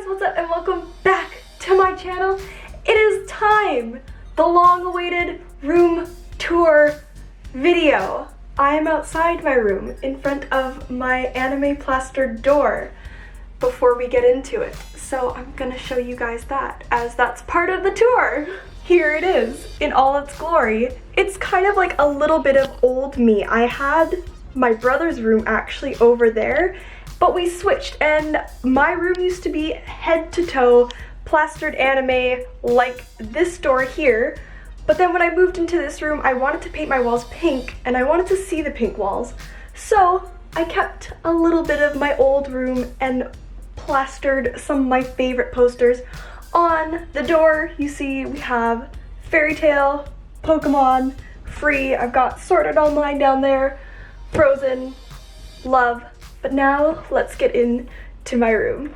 What's up and welcome back to my channel. It is time! The long-awaited room tour video. I am outside my room in front of my anime plastered door before we get into it. So I'm gonna show you guys that as that's part of the tour. Here it is in all its glory. It's kind of like a little bit of old me. I had my brother's room actually over there, but we switched and my room used to be head to toe plastered anime like this door here. But then when I moved into this room, I wanted to paint my walls pink and I wanted to see the pink walls. So I kept a little bit of my old room and plastered some of my favorite posters on the door. You see we have Fairy Tail, Pokemon, Free, I've got Sword Art Online down there, Frozen, Love. But now, let's get into my room.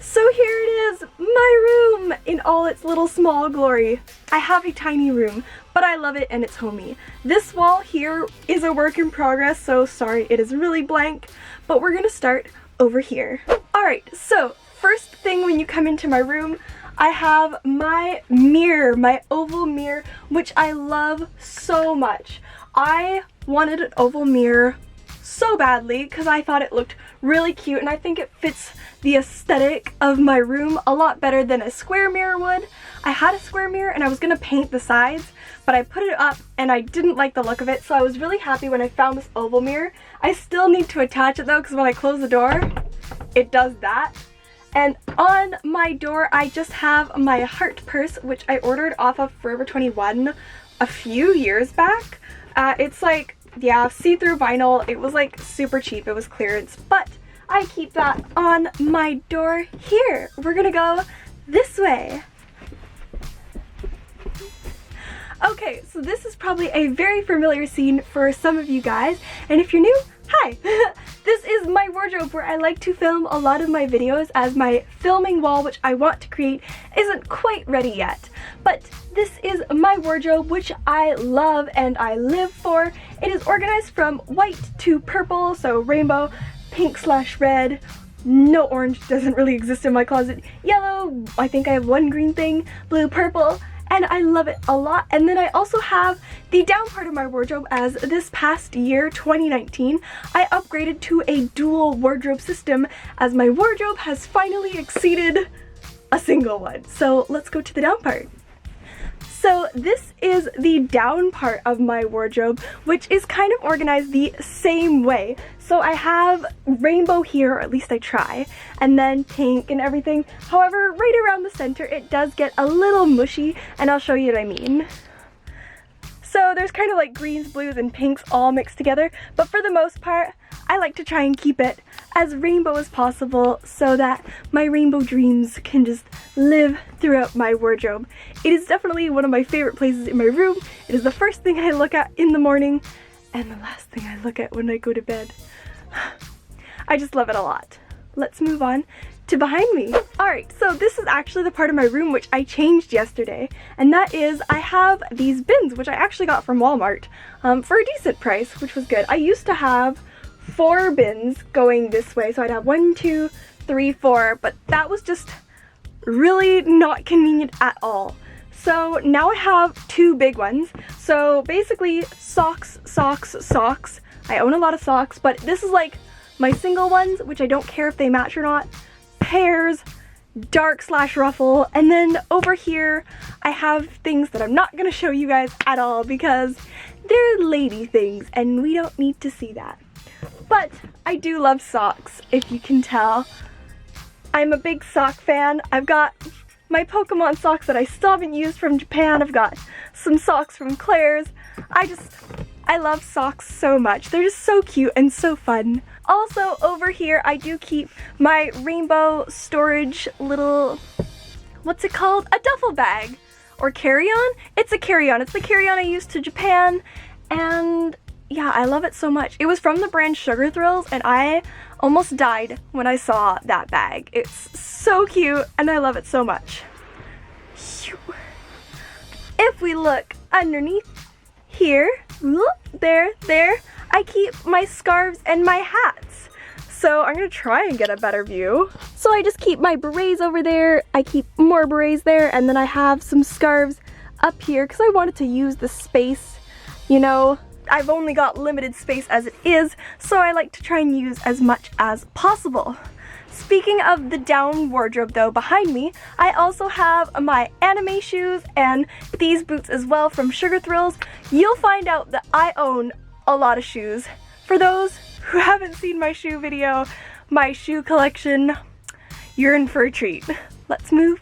So here it is, my room in all its little small glory. I have a tiny room, but I love it and it's homey. This wall here is a work in progress, so sorry it is really blank, but we're gonna start over here. Alright, so first thing when you come into my room, I have my mirror, my oval mirror, which I love so much. I wanted an oval mirror so badly because I thought it looked really cute and I think it fits the aesthetic of my room a lot better than a square mirror would. I had a square mirror and I was gonna paint the sides, but I put it up and I didn't like the look of it, so I was really happy when I found this oval mirror. I still need to attach it though, because when I close the door, it does that. And on my door, I just have my heart purse, which I ordered off of Forever 21 a few years back. It's like, yeah, see-through vinyl. It was like super cheap, it was clearance, but I keep that on my door here. We're gonna go this way. Okay, so this is probably a very familiar scene for some of you guys, and if you're new, hi! This is my wardrobe where I like to film a lot of my videos, as my filming wall, which I want to create, isn't quite ready yet. But this is my wardrobe, which I love and I live for. It is organized from white to purple, so rainbow, pink/red, no orange, doesn't really exist in my closet, yellow, I think I have one green thing, blue, purple, and I love it a lot. And then I also have the down part of my wardrobe, as this past year, 2019, I upgraded to a dual wardrobe system as my wardrobe has finally exceeded a single one. So let's go to the down part. So this is the down part of my wardrobe, which is kind of organized the same way. So I have rainbow here, or at least I try, and then pink and everything. However, right around the center, it does get a little mushy, and I'll show you what I mean. So there's kind of like greens, blues, and pinks all mixed together, but for the most part, I like to try and keep it as rainbow as possible so that my rainbow dreams can just live throughout my wardrobe. It is definitely one of my favorite places in my room. It is the first thing I look at in the morning and the last thing I look at when I go to bed. I just love it a lot. Let's move on to behind me. Alright, so this is actually the part of my room which I changed yesterday, and that is I have these bins, which I actually got from Walmart for a decent price, which was good. I used to have 4 bins going this way, so I'd have 1, 2, 3, 4, but that was just really not convenient at all. So now I have 2 big ones. So basically socks, socks, socks. I own a lot of socks, but this is like my single ones, which I don't care if they match or not. Pairs, dark slash ruffle. And then over here I have things that I'm not gonna show you guys at all because they're lady things and we don't need to see that. But I do love socks, if you can tell. I'm a big sock fan. I've got my Pokemon socks that I still haven't used from Japan. I've got some socks from Claire's. I love socks so much. They're just so cute and so fun. Also over here I do keep my rainbow storage little, what's it called? A duffel bag or carry-on? It's a carry-on. It's the carry-on I used to Japan, and yeah, I love it so much. It was from the brand Sugar Thrills and I almost died when I saw that bag. It's so cute and I love it so much. If we look underneath here, there, I keep my scarves and my hats. So I'm gonna try and get a better view. So I just keep my berets over there, I keep more berets there, and then I have some scarves up here because I wanted to use the space, you know. I've only got limited space as it is, so I like to try and use as much as possible. Speaking of the down wardrobe though, behind me, I also have my anime shoes and these boots as well from Sugar Thrills. You'll find out that I own a lot of shoes. For those who haven't seen my shoe video, my shoe collection, you're in for a treat. Let's move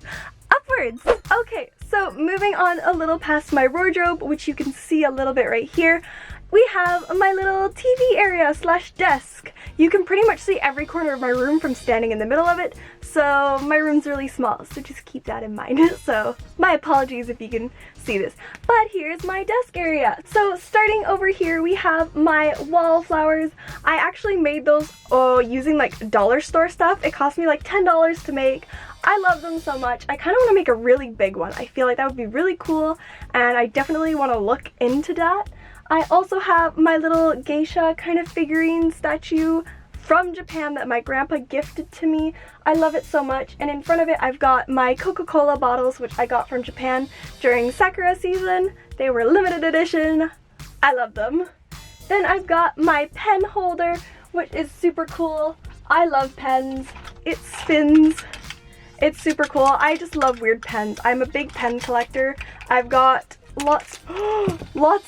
upwards. Okay, so moving on a little past my wardrobe, which you can see a little bit right here, we have my little TV area slash desk. You can pretty much see every corner of my room from standing in the middle of it, so my room's really small, so just keep that in mind. So my apologies if you can see this. But here's my desk area. So starting over here, we have my wallflowers. I actually made those using like dollar store stuff. It cost me like $10 to make. I love them so much. I kind of want to make a really big one. I feel like that would be really cool, and I definitely want to look into that. I also have my little geisha kind of figurine statue from Japan that my grandpa gifted to me. I love it so much. And in front of it I've got my Coca-Cola bottles, which I got from Japan during Sakura season. They were limited edition. I love them. Then I've got my pen holder, which is super cool. I love pens. It spins. It's super cool. I just love weird pens. I'm a big pen collector. I've got lots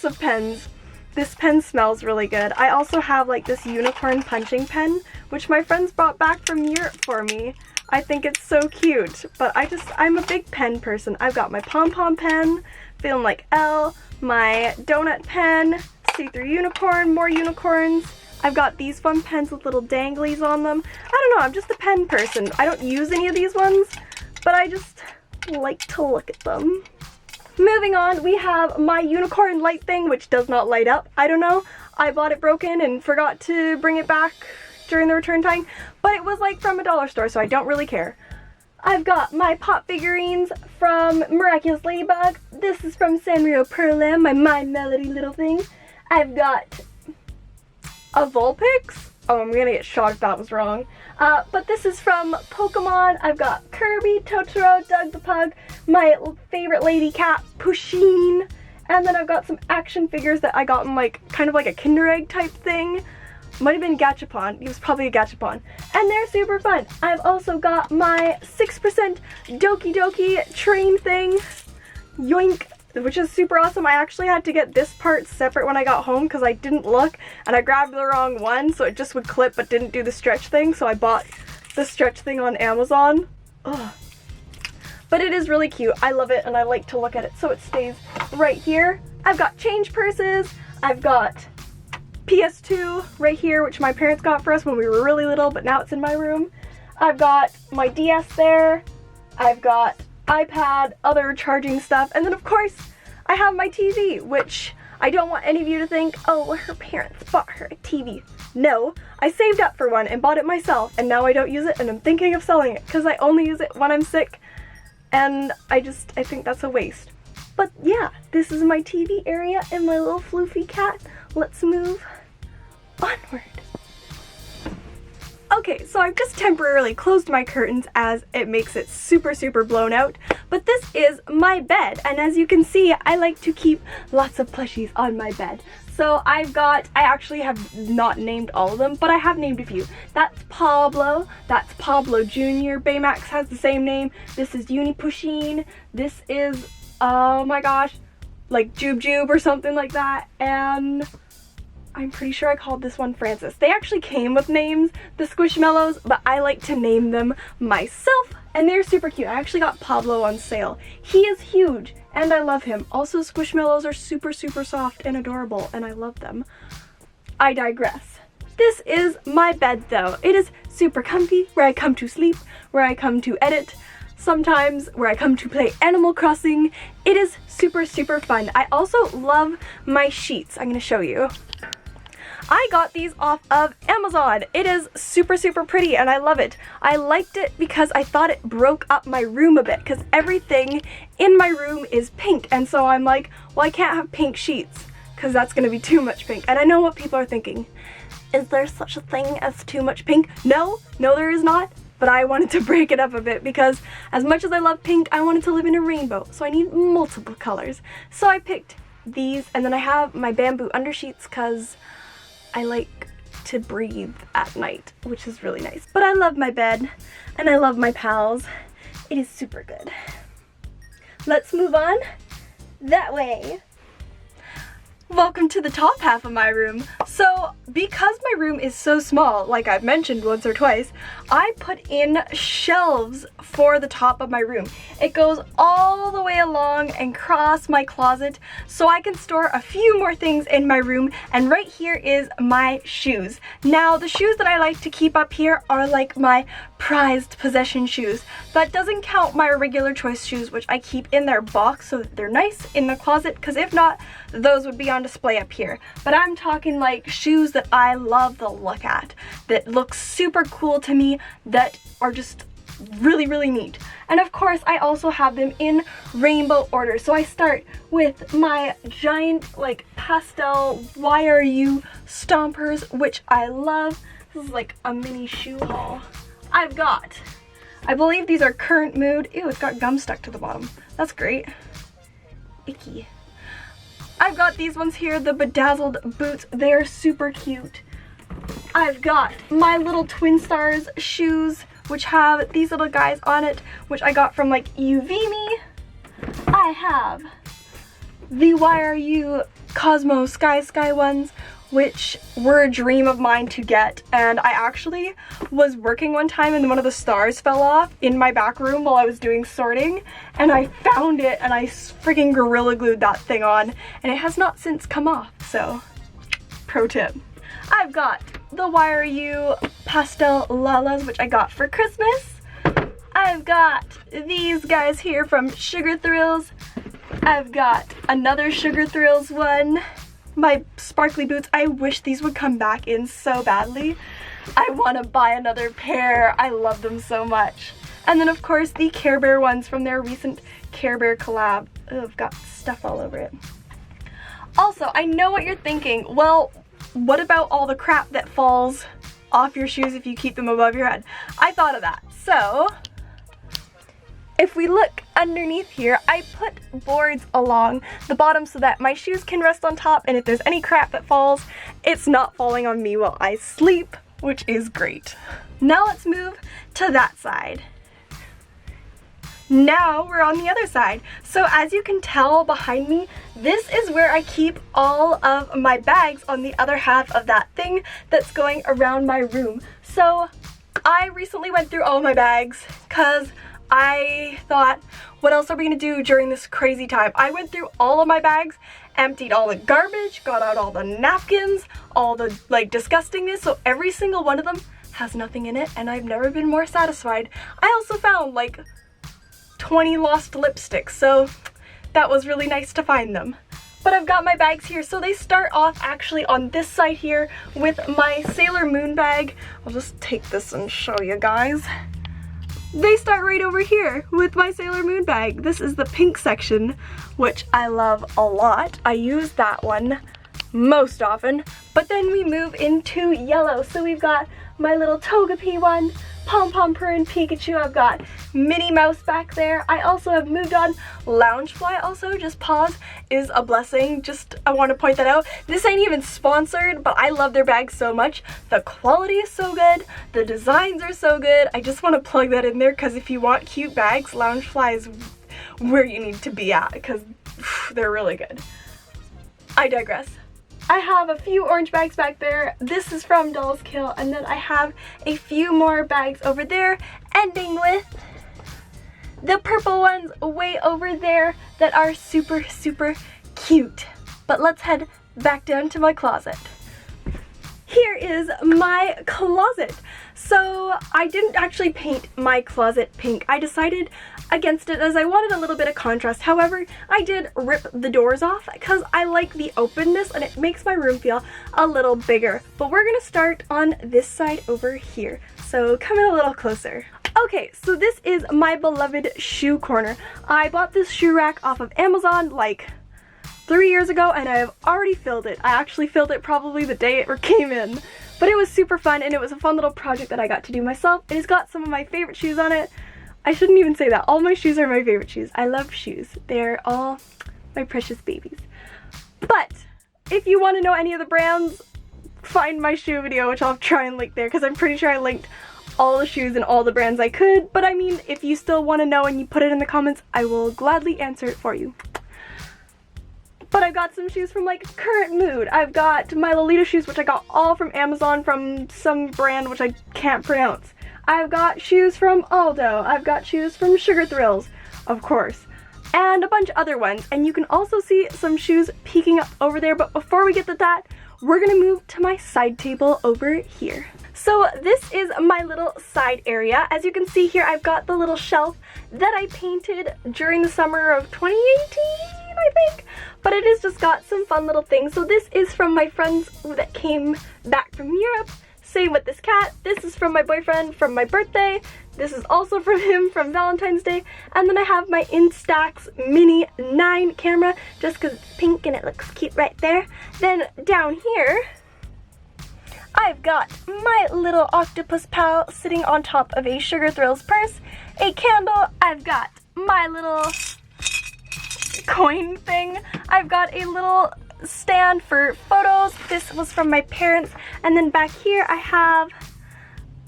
of pens. This pen smells really good. I also have like this unicorn punching pen, which my friends brought back from Europe for me. I think it's so cute, but I'm a big pen person. I've got my pom-pom pen, feeling like Elle, my donut pen, see-through unicorn, more unicorns. I've got these fun pens with little danglies on them. I don't know, I'm just a pen person. I don't use any of these ones, but I just like to look at them. Moving on, we have my unicorn light thing, which does not light up. I don't know. I bought it broken and forgot to bring it back during the return time, but it was like from a dollar store, so I don't really care. I've got my pop figurines from Miraculous Ladybug. This is from Sanrio Perlam, my Melody little thing. I've got a Vulpix. Oh, I'm gonna get shot if that was wrong. But this is from Pokemon. I've got Kirby, Totoro, Doug the Pug, my favorite lady cat, Pusheen. And then I've got some action figures that I got in like, kind of like a Kinder Egg type thing. Might have been Gachapon. It was probably a Gachapon. And they're super fun. I've also got my 6% Doki Doki train thing. Yoink. Which is super awesome. I actually had to get this part separate when I got home because I didn't look and I grabbed the wrong one, so it just would clip but didn't do the stretch thing, so I bought the stretch thing on Amazon. Ugh. But it is really cute. I love it and I like to look at it, so it stays right here. I've got change purses. I've got PS2 right here, which my parents got for us when we were really little, but now it's in my room. I've got my DS there. I've got iPad, other charging stuff, and then of course I have my TV, which I don't want any of you to think, oh, well, her parents bought her a TV. No, I saved up for one and bought it myself, and now I don't use it and I'm thinking of selling it because I only use it when I'm sick, and I think that's a waste. But yeah, this is my TV area and my little floofy cat. Let's move onward. Okay, so I've just temporarily closed my curtains as it makes it super, super blown out, but this is my bed, and as you can see, I like to keep lots of plushies on my bed. So I actually have not named all of them, but I have named a few. That's Pablo, that's Pablo Jr., Baymax has the same name, this is Unipusheen, this is, oh my gosh, like Jube Jube or something like that, and I'm pretty sure I called this one Francis. They actually came with names, the Squishmallows, but I like to name them myself, and they're super cute. I actually got Pablo on sale. He is huge, and I love him. Also, Squishmallows are super, super soft and adorable, and I love them. I digress. This is my bed, though. It is super comfy, where I come to sleep, where I come to edit, sometimes where I come to play Animal Crossing. It is super, super fun. I also love my sheets. I'm gonna show you. I got these off of Amazon. It is super, super pretty and I love it. I liked it because I thought it broke up my room a bit because everything in my room is pink, and so I'm like, well, I can't have pink sheets because that's gonna be too much pink. And I know what people are thinking. Is there such a thing as too much pink? No, there is not. But I wanted to break it up a bit because as much as I love pink, I wanted to live in a rainbow, so I need multiple colors. So I picked these, and then I have my bamboo undersheets because I like to breathe at night, which is really nice. But I love my bed, and I love my pals. It is super good. Let's move on that way. Welcome to the top half of my room. So because my room is so small, like I've mentioned once or twice, I put in shelves for the top of my room. It goes all the way along and across my closet so I can store a few more things in my room, and right here is my shoes. Now the shoes that I like to keep up here are like my prized possession shoes. That doesn't count my regular choice shoes, which I keep in their box so that they're nice in the closet, because if not, those would be on display up here. But I'm talking like shoes that I love the look at, that look super cool to me, that are just really, really neat. And of course, I also have them in rainbow order. So I start with my giant like pastel Why Are You stompers, which I love. This is like a mini shoe haul. I've got, I believe these are current mood. Ew, it's got gum stuck to the bottom. That's great. Icky. I've got these ones here, the bedazzled boots. They're super cute. I've got my little Twin Stars shoes, which have these little guys on it, which I got from like UVMe. I have the Why Are You Cosmo Sky ones, which were a dream of mine to get, and I actually was working one time and one of the stars fell off in my back room while I was doing sorting, and I found it and I freaking Gorilla Glued that thing on, and it has not since come off, so pro tip. I've got the Why Are You Pastel Lalas, which I got for Christmas. I've got these guys here from Sugar Thrills. I've got another Sugar Thrills one. My sparkly boots, I wish these would come back in so badly. I want to buy another pair. I love them so much. And then of course the Care Bear ones from their recent Care Bear collab. Ugh, I've got stuff all over it. Also, I know what you're thinking. Well, what about all the crap that falls off your shoes if you keep them above your head? I thought of that. So if we look underneath here, I put boards along the bottom so that my shoes can rest on top, and if there's any crap that falls, it's not falling on me while I sleep, which is great. Now let's move to that side. Now we're on the other side. So as you can tell behind me, this is where I keep all of my bags on the other half of that thing that's going around my room. So I recently went through all my bags because I thought, what else are we gonna do during this crazy time? I went through all of my bags, emptied all the garbage, got out all the napkins, all the like disgustingness, so every single one of them has nothing in it, and I've never been more satisfied. I also found like 20 lost lipsticks, so that was really nice to find them. But I've got my bags here, so they start off actually on this side here with my Sailor Moon bag. I'll just take this and show you guys. They start right over here with my Sailor Moon bag. This is the pink section, which I love a lot. I use that one most often. But then we move into yellow. So we've got my little Togepi one, Pom Pom Purr and Pikachu. I've got Minnie Mouse back there. I also have moved on Loungefly also. Just pause is a blessing. Just, I want to point that out. This ain't even sponsored, but I love their bags so much. The quality is so good. The designs are so good. I just want to plug that in there because if you want cute bags, Loungefly is where you need to be at because they're really good. I digress. I have a few orange bags back there. This is from Dolls Kill, and then I have a few more bags over there, ending with the purple ones way over there that are super, super cute. But let's head back down to my closet. Here is my closet. So I didn't actually paint my closet pink. I decided against it as I wanted a little bit of contrast. However, I did rip the doors off because I like the openness and it makes my room feel a little bigger. But we're gonna start on this side over here. So come in a little closer. Okay, so this is my beloved shoe corner. I bought this shoe rack off of Amazon like 3 years ago and I have already filled it. I actually filled it probably the day it came in. But it was super fun and it was a fun little project that I got to do myself. It has got some of my favorite shoes on it. I shouldn't even say that. All my shoes are my favorite shoes. I love shoes. They're all my precious babies. But if you want to know any of the brands, find my shoe video, which I'll try and link there because I'm pretty sure I linked all the shoes and all the brands I could. But I mean, if you still want to know and you put it in the comments, I will gladly answer it for you. But I've got some shoes from like Current Mood. I've got my Lolita shoes, which I got all from Amazon from some brand which I can't pronounce. I've got shoes from Aldo. I've got shoes from Sugar Thrills, of course, and a bunch of other ones. And you can also see some shoes peeking up over there. But before we get to that, we're gonna move to my side table over here. So this is my little side area. As you can see here, I've got the little shelf that I painted during the summer of 2018, I think. But it has just got some fun little things. So this is from my friends that came back from Europe. Same with this cat. This is from my boyfriend from my birthday. This is also from him from Valentine's Day. And then I have my Instax Mini 9 camera just because it's pink and it looks cute right there. Then down here, I've got my little octopus pal sitting on top of a Sugar Thrills purse, a candle. I've got my little coin thing. I've got a little stand for photos. This was from my parents. And then back here I have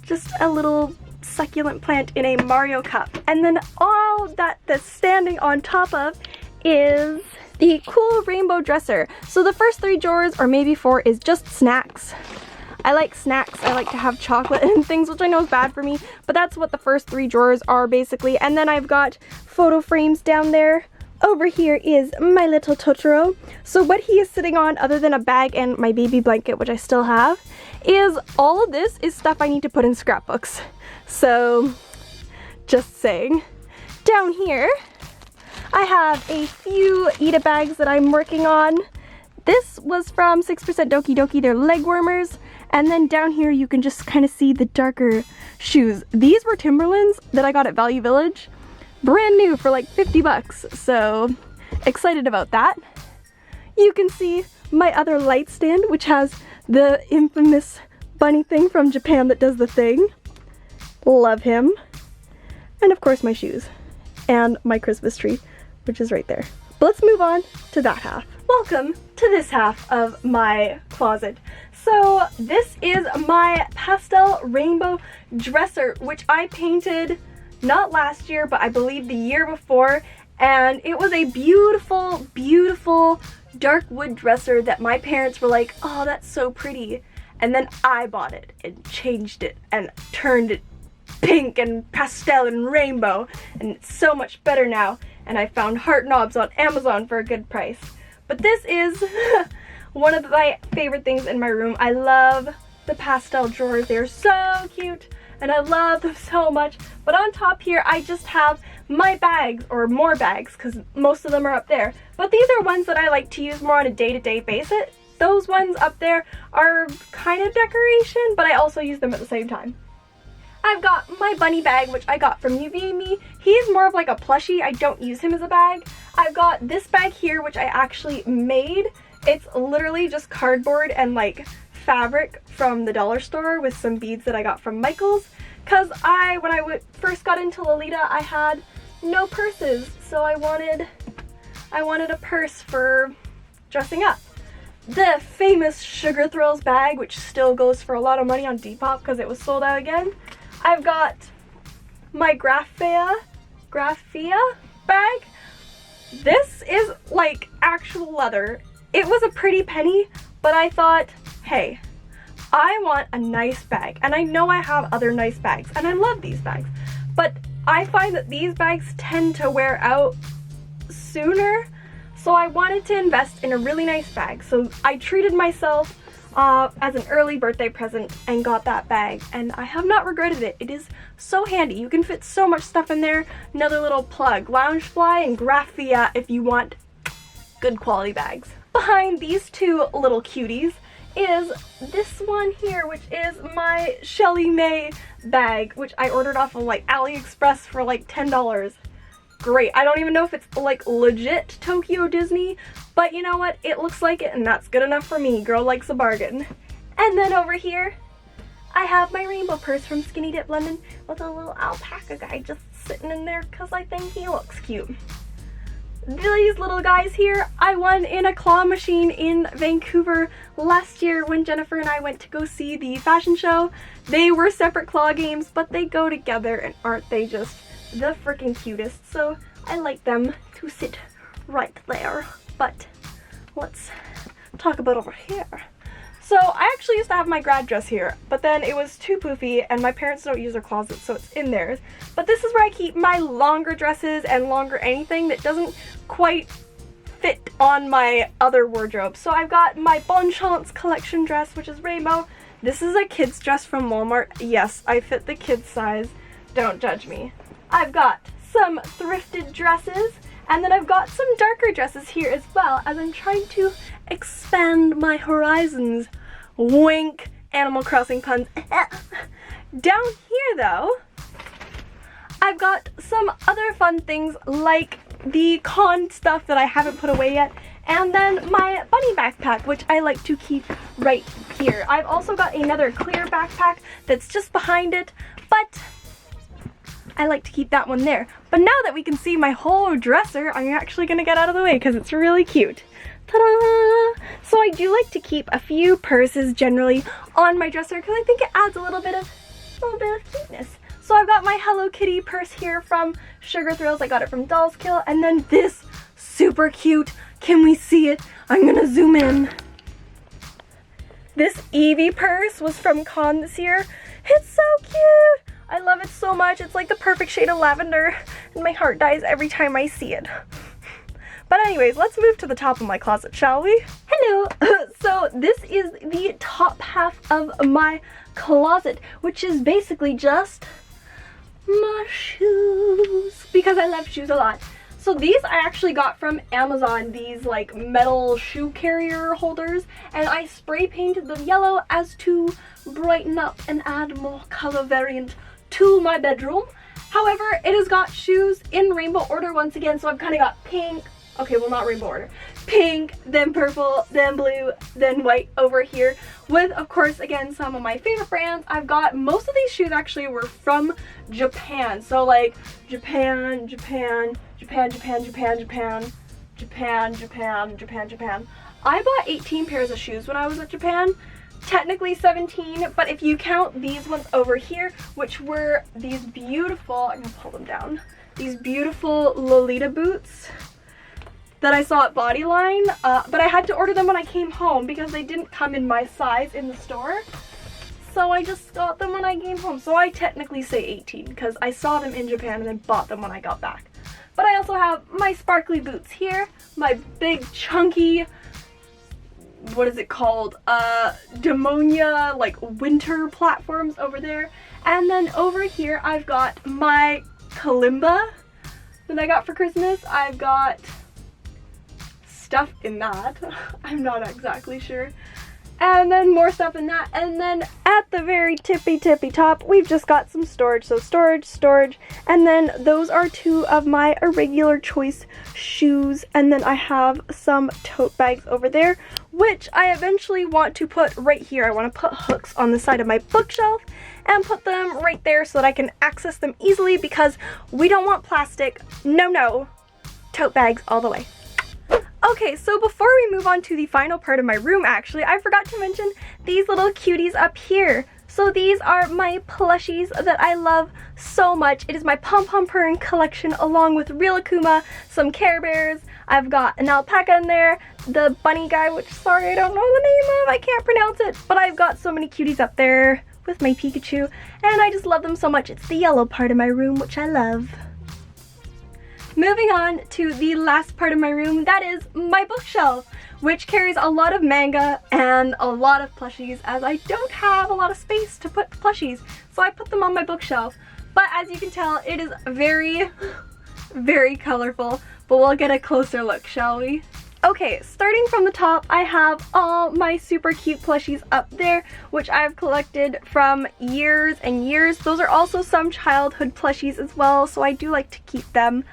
just a little succulent plant in a Mario cup. And then all that's standing on top of is the cool rainbow dresser. So the first 3 drawers, or maybe 4, is just snacks. I like snacks. I like to have chocolate and things, which I know is bad for me, but that's what the first 3 drawers are basically. And then I've got photo frames down there. Over here is my little Totoro. So what he is sitting on, other than a bag and my baby blanket, which I still have, is all of this is stuff I need to put in scrapbooks. So, just saying. Down here, I have a few Ita bags that I'm working on. This was from 6% Doki Doki, they're leg warmers. And then down here you can just kind of see the darker shoes. These were Timberlands that I got at Value Village. Brand new for like 50 bucks, so excited about that. You can see my other light stand, which has the infamous bunny thing from Japan that does the thing. Love him. And of course my shoes. And my Christmas tree, which is right there. But let's move on to that half. Welcome to this half of my closet. So this is my pastel rainbow dresser, which I painted not last year, but I believe the year before, and it was a beautiful, beautiful dark wood dresser that my parents were like, oh, that's so pretty. And then I bought it and changed it and turned it pink and pastel and rainbow, and it's so much better now. And I found heart knobs on Amazon for a good price. But this is one of my favorite things in my room. I love the pastel drawers. They're so cute. And I love them so much. But on top here, I just have my bags, or more bags, because most of them are up there. But these are ones that I like to use more on a day-to-day basis. Those ones up there are kind of decoration, but I also use them at the same time. I've got my bunny bag, which I got from Uvimi. He's more of like a plushie. I don't use him as a bag. I've got this bag here, which I actually made. It's literally just cardboard and like fabric from the dollar store with some beads that I got from Michael's, because when I first got into Lolita, I had no purses, so I wanted a purse for dressing up. The famous Sugar Thrills bag, which still goes for a lot of money on Depop because it was sold out again. I've got my Graphia bag. This is like actual leather. It was a pretty penny, but I thought, hey, I want a nice bag, and I know I have other nice bags, and I love these bags, but I find that these bags tend to wear out sooner, so I wanted to invest in a really nice bag. So I treated myself as an early birthday present and got that bag, and I have not regretted it. It is so handy. You can fit so much stuff in there. Another little plug, Loungefly and Graphia if you want good quality bags. Behind these two little cuties is this one here, which is my Shelly May bag, which I ordered off of like AliExpress for like $10. Great. I don't even know if it's like legit Tokyo Disney, but you know what? It looks like it, and that's good enough for me. Girl likes a bargain. And then over here, I have my rainbow purse from Skinny Dip London with a little alpaca guy just sitting in there because I think he looks cute. These little guys here, I won in a claw machine in Vancouver last year when Jennifer and I went to go see the fashion show. They were separate claw games, but they go together, and aren't they just the freaking cutest? So I like them to sit right there. But let's talk about over here. So I actually used to have my grad dress here, but then it was too poofy, and my parents don't use their closet, so it's in theirs. But this is where I keep my longer dresses and longer anything that doesn't quite fit on my other wardrobe. So I've got my Bon Chance collection dress, which is rainbow. This is a kid's dress from Walmart. Yes, I fit the kid's size. Don't judge me. I've got some thrifted dresses, and then I've got some darker dresses here as well, as I'm trying to expand my horizons. Wink, Animal Crossing puns. Down here though, I've got some other fun things like the con stuff that I haven't put away yet, and then my bunny backpack, which I like to keep right here. I've also got another clear backpack that's just behind it, but I like to keep that one there. But now that we can see my whole dresser, I'm actually gonna get out of the way because it's really cute. Ta-da! So I do like to keep a few purses generally on my dresser because I think it adds a little bit of cuteness. So I've got my Hello Kitty purse here from Sugar Thrills. I got it from Dolls Kill. And then this super cute, can we see it? I'm gonna zoom in. This Eevee purse was from Con this year. It's so cute! I love it so much. It's like the perfect shade of lavender, and my heart dies every time I see it. But anyways, let's move to the top of my closet, shall we? Hello! So this is the top half of my closet, which is basically just my shoes, because I love shoes a lot. So these I actually got from Amazon, these like metal shoe carrier holders, and I spray painted them yellow as to brighten up and add more color variant to my bedroom. However, it has got shoes in rainbow order once again, so I've kind of got pink, okay, well not rainbow order, pink, then purple, then blue, then white over here, with of course again some of my favorite brands. I've got most of these shoes actually were from Japan, so like Japan. I bought 18 pairs of shoes when I was at Japan. Technically 17, but if you count these ones over here, which were these beautiful, I'm gonna pull them down, these beautiful Lolita boots that I saw at Bodyline, but I had to order them when I came home because they didn't come in my size in the store. So I just got them when I came home. So I technically say 18 because I saw them in Japan and then bought them when I got back. But I also have my sparkly boots here, my big chunky, what is it called, Demonia like winter platforms over there. And then over here I've got my kalimba that I got for Christmas. I've got stuff in that. I'm not exactly sure. and then more stuff in that, and then at the very tippy top we've just got some storage. So storage, and then those are two of my irregular choice shoes, and then I have some tote bags over there, which I eventually want to put right here. I want to put hooks on the side of my bookshelf and put them right there so that I can access them easily, because we don't want plastic. No, tote bags all the way. Okay, so before we move on to the final part of my room, actually, I forgot to mention these little cuties up here. So these are my plushies that I love so much. It is my Pom Pom Purin collection, along with Real Akuma, some Care Bears. I've got an alpaca in there, the bunny guy, which, sorry, I don't know the name of, I can't pronounce it, but I've got so many cuties up there with my Pikachu, and I just love them so much. It's the yellow part of my room, which I love. Moving on to the last part of my room, that is my bookshelf, which carries a lot of manga and a lot of plushies, as I don't have a lot of space to put plushies, so I put them on my bookshelf. But as you can tell, it is very, very colorful, but we'll get a closer look, shall we? Okay, starting from the top, I have all my super cute plushies up there, which I've collected from years and years. Those are also some childhood plushies as well, so I do like to keep them.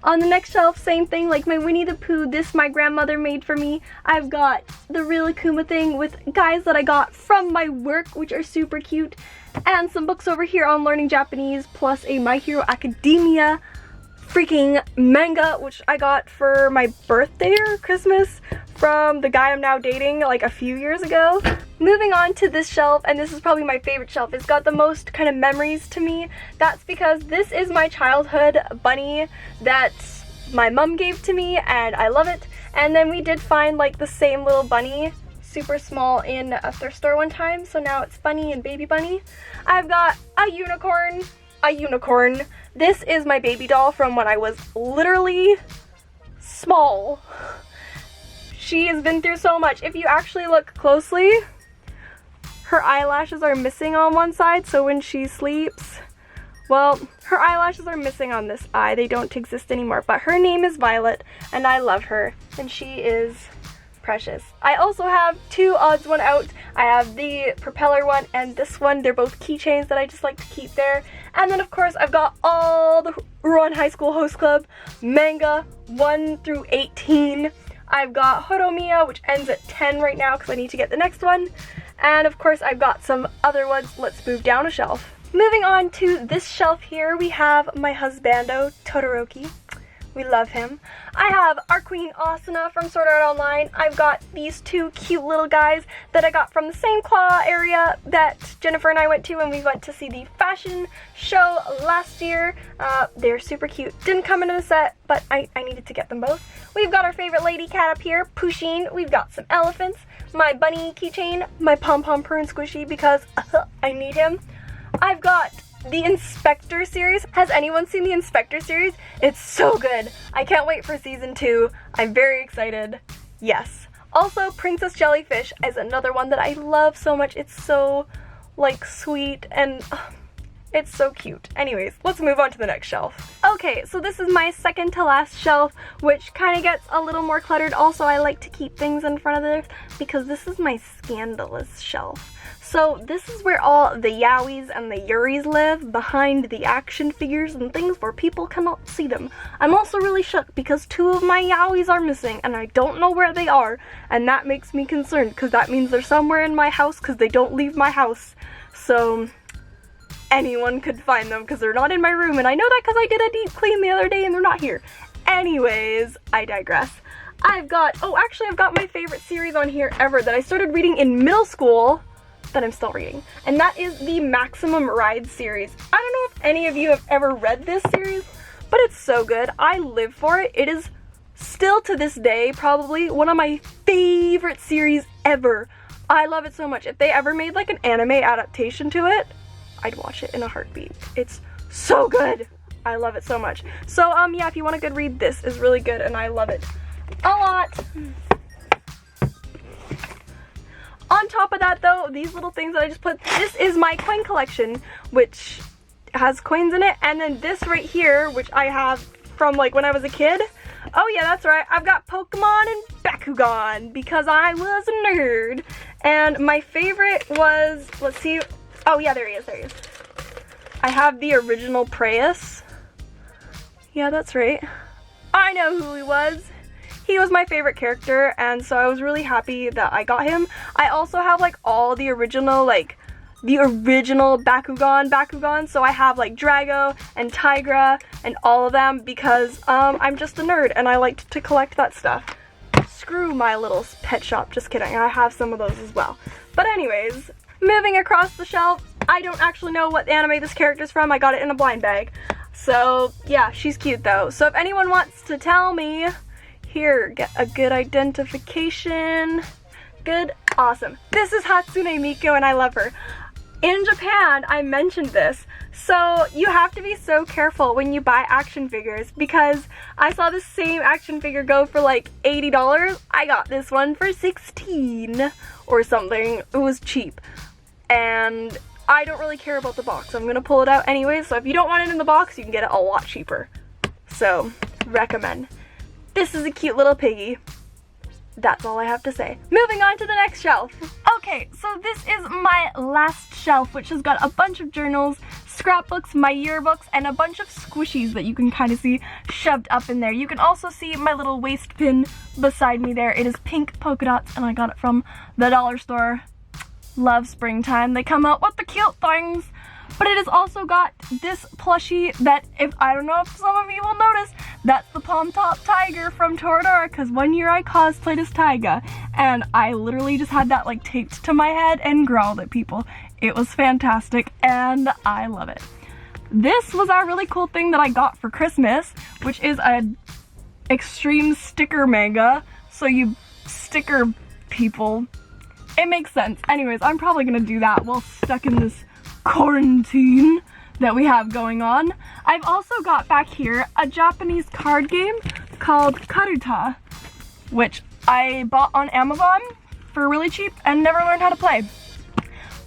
On the next shelf, same thing, like my Winnie the Pooh, this my grandmother made for me. I've got the Real Akuma thing with guys that I got from my work, which are super cute, and some books over here on learning Japanese, plus a My Hero Academia freaking manga, which I got for my birthday or Christmas from the guy I'm now dating like a few years ago. Moving on to this shelf, and this is probably my favorite shelf. It's got the most kind of memories to me. That's because this is my childhood bunny that my mom gave to me, and I love it. And then we did find like the same little bunny, super small, in a thrift store one time, so now it's Bunny and Baby Bunny. I've got a unicorn. This is my baby doll from when I was literally small. She has been through so much. If you actually look closely, her eyelashes are missing on one side, so when she sleeps, well, her eyelashes are missing on this eye. They don't exist anymore, but her name is Violet, and I love her, and she is precious. I also have two odds one out. I have the propeller one and this one. They're both keychains that I just like to keep there. And then of course I've got all the Ruan High School Host Club manga 1 through 18. I've got Horomiya, which ends at 10 right now because I need to get the next one. And of course I've got some other ones. Let's move down a shelf. Moving on to this shelf here, we have my husbando, Todoroki. We love him. I have our Queen Asuna from Sword Art Online. I've got these two cute little guys that I got from the same claw area that Jennifer and I went to when we went to see the fashion show last year. They're super cute. Didn't come into the set, but I needed to get them both. We've got our favorite lady cat up here, Pusheen. We've got some elephants, my bunny keychain, my Pom Pom Purin squishy because I need him. I've got the Inspector series. Has anyone seen the Inspector series? It's so good. I can't wait for season 2. I'm very excited. Yes. Also, Princess Jellyfish is another one that I love so much. It's so, like, sweet and it's so cute. Anyways, let's move on to the next shelf. Okay, so this is my second to last shelf, which kind of gets a little more cluttered. Also, I like to keep things in front of this because this is my scandalous shelf. So this is where all the yaois and the yuris live, behind the action figures and things where people cannot see them. I'm also really shook because 2 of my yaois are missing and I don't know where they are, and that makes me concerned because that means they're somewhere in my house because they don't leave my house. So anyone could find them because they're not in my room, and I know that because I did a deep clean the other day and they're not here. Anyways, I digress. I've got my favorite series on here ever that I started reading in middle school that I'm still reading, and that is the Maximum Ride series. I don't know if any of you have ever read this series, but it's so good. I live for it. It is still to this day probably one of my favorite series ever. I love it so much. If they ever made like an anime adaptation to it, I'd watch it in a heartbeat. It's so good. I love it so much. So yeah, if you want a good read, this is really good and I love it a lot. On top of that though, these little things that I just put, this is my coin collection, which has coins in it, and then this right here, which I have from like when I was a kid. Oh yeah, that's right, I've got Pokemon and back Bakugan because I was a nerd. And my favorite was, let's see, oh yeah, there he is. I have the original Preyas. Yeah, that's right. I know who he was. He was my favorite character, and so I was really happy that I got him. I also have like all the original, Bakugan, so I have like Drago and Tigra and all of them because I'm just a nerd and I like to collect that stuff. Screw my little pet shop, just kidding, I have some of those as well. But anyways, moving across the shelf, I don't actually know what anime this character's from, I got it in a blind bag. So yeah, she's cute though. So if anyone wants to tell me, here, get a good identification. Good, awesome. This is Hatsune Miku and I love her. In Japan, I mentioned this, so you have to be so careful when you buy action figures because I saw the same action figure go for like $80. I got this one for $16 or something. It was cheap. And I don't really care about the box. I'm gonna pull it out anyway, so if you don't want it in the box, you can get it a lot cheaper. So, recommend. This is a cute little piggy. That's all I have to say. Moving on to the next shelf. Okay, so this is my last shelf, which has got a bunch of journals, scrapbooks, my yearbooks, and a bunch of squishies that you can kind of see shoved up in there. You can also see my little waist pin beside me there. It is pink polka dots, and I got it from the dollar store. Love springtime. They come out with the cute things. But it has also got this plushie that, I don't know if some of you will notice, that's the Palm Top Tiger from Toradora, because one year I cosplayed as Taiga, and I literally just had that like taped to my head and growled at people. It was fantastic, and I love it. This was a really cool thing that I got for Christmas, which is a extreme sticker manga, so you sticker people. It makes sense. Anyways, I'm probably gonna do that while stuck in this quarantine that we have going on. I've also got back here a Japanese card game called Karuta, which I bought on Amazon for really cheap and never learned how to play.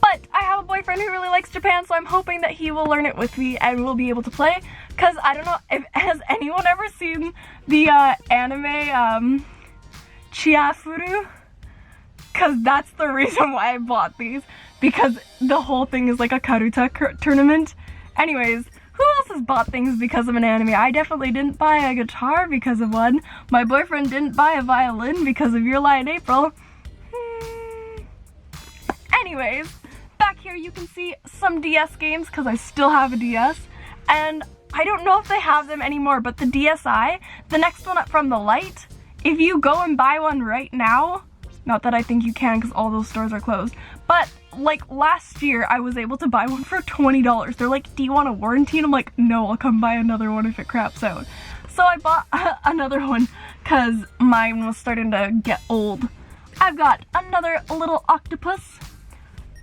But I have a boyfriend who really likes Japan, so I'm hoping that he will learn it with me and we'll be able to play. Because I don't know, has anyone ever seen the anime Chiafuru? Because that's the reason why I bought these. Because the whole thing is like a Karuta tournament. Anyways, who else has bought things because of an anime? I definitely didn't buy a guitar because of one. My boyfriend didn't buy a violin because of Your Lie in April. Anyways, back here you can see some DS games because I still have a DS. And I don't know if they have them anymore, but the DSi, the next one up from the light, if you go and buy one right now, not that I think you can because all those stores are closed, but like last year I was able to buy one for $20. They're like, do you want a warranty? And I'm like, no, I'll come buy another one if it craps out. So I bought another one because mine was starting to get old. I've got another little octopus.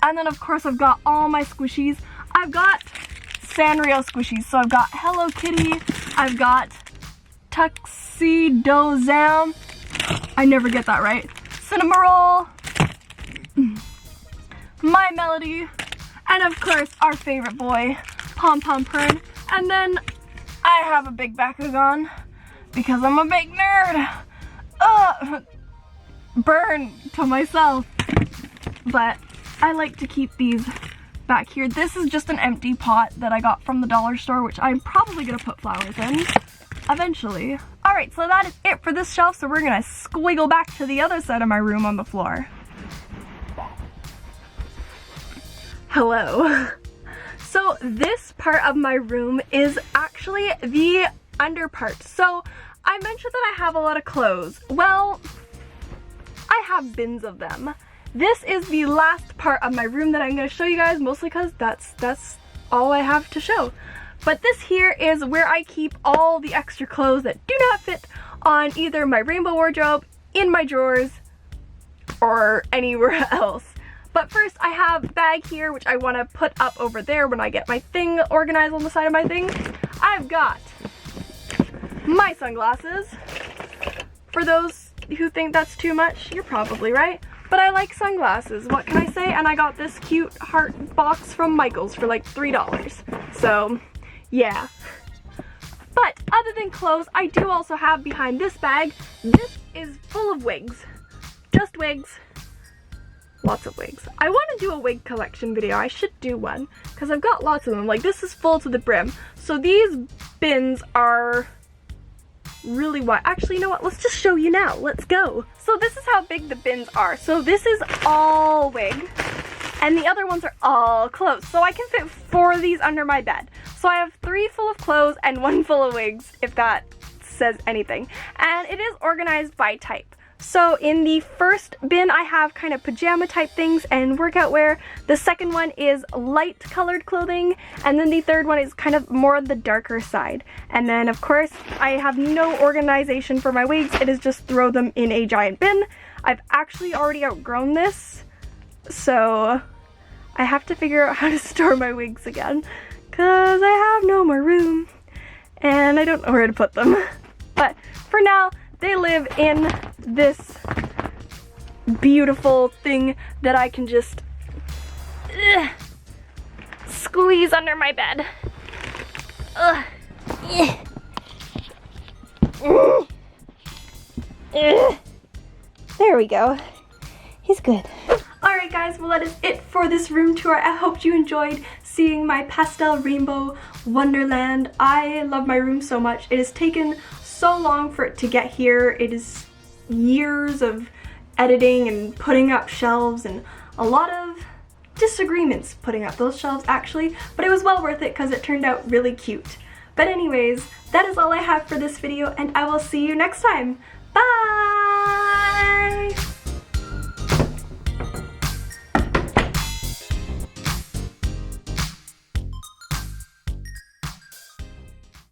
And then of course I've got all my squishies. I've got Sanrio squishies. So I've got Hello Kitty. I've got Tuxedo-Zam. I never get that right. Cinnamoroll. My Melody, and of course our favorite boy, Pom Pom Pern. And then I have a big Bakugan because I'm a big nerd. Burn to myself. But I like to keep these back here. This is just an empty pot that I got from the dollar store, which I'm probably gonna put flowers in eventually. Alright, so that is it for this shelf, so we're gonna squiggle back to the other side of my room on the floor. Hello. So this part of my room is actually the under part. So I mentioned that I have a lot of clothes. Well, I have bins of them. This is the last part of my room that I'm going to show you guys, mostly because that's all I have to show. But this here is where I keep all the extra clothes that do not fit on either my rainbow wardrobe, in my drawers, or anywhere else. But first I have a bag here, which I want to put up over there when I get my thing organized on the side of my thing. I've got my sunglasses. For those who think that's too much, you're probably right. But I like sunglasses, what can I say? And I got this cute heart box from Michael's for like $3. So, yeah. But But other than clothes, I do also have behind this bag, this is full of wigs. Just wigs. Lots of wigs. I want to do a wig collection video. I should do one because I've got lots of them. Like, this is full to the brim. So these bins are really wide. Actually, you know what? Let's just show you now. Let's go. So this is how big the bins are. So this is all wig and the other ones are all clothes. So I can fit 4 of these under my bed. So I have 3 full of clothes and 1 full of wigs, if that says anything. And it is organized by type. So in the first bin, I have kind of pajama type things and workout wear. The second one is light colored clothing. And then the third one is kind of more on the darker side. And then of course, I have no organization for my wigs. It is just throw them in a giant bin. I've actually already outgrown this. So I have to figure out how to store my wigs again. Cause I have no more room. And I don't know where to put them. But for now, they live in this beautiful thing that I can just squeeze under my bed. There we go. He's good. Alright guys, well that is it for this room tour. I hope you enjoyed seeing my pastel rainbow wonderland. I love my room so much. It has taken so long for it to get here. It is years of editing and putting up shelves and a lot of disagreements putting up those shelves actually, but it was well worth it because it turned out really cute. But anyways, that is all I have for this video and I will see you next time. Bye!